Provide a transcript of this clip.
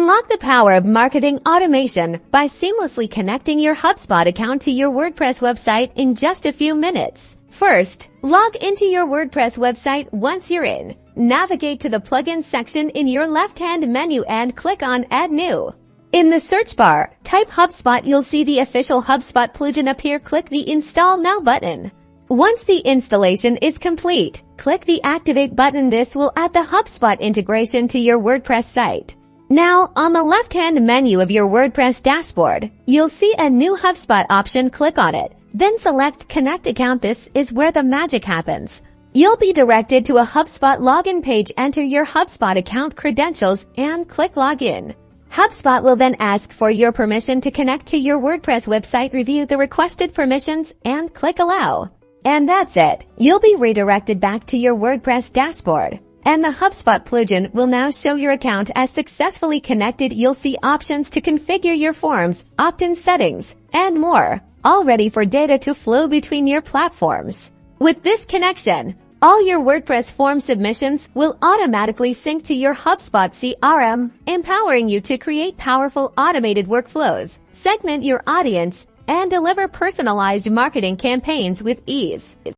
Unlock the power of marketing automation by seamlessly connecting your HubSpot account to your WordPress website in just a few minutes. First, log into your WordPress website. Once you're in, navigate to the plugins section in your left-hand menu and click on Add New. In the search bar, type HubSpot. You'll see the official HubSpot plugin appear. Click the Install Now button. Once the installation is complete, click the Activate button. This will add the HubSpot integration to your WordPress site. Now, on the left-hand menu of your WordPress dashboard, you'll see a new HubSpot option. Click on it, then select Connect Account. This is where the magic happens. You'll be directed to a HubSpot login page. Enter your HubSpot account credentials and click Login. HubSpot will then ask for your permission to connect to your WordPress website. Review the requested permissions and click Allow. And that's it. You'll be redirected back to your WordPress dashboard, and the HubSpot plugin will now show your account as successfully connected. You'll see options to configure your forms, opt-in settings, and more, all ready for data to flow between your platforms. With this connection, all your WordPress form submissions will automatically sync to your HubSpot CRM, empowering you to create powerful automated workflows, segment your audience, and deliver personalized marketing campaigns with ease.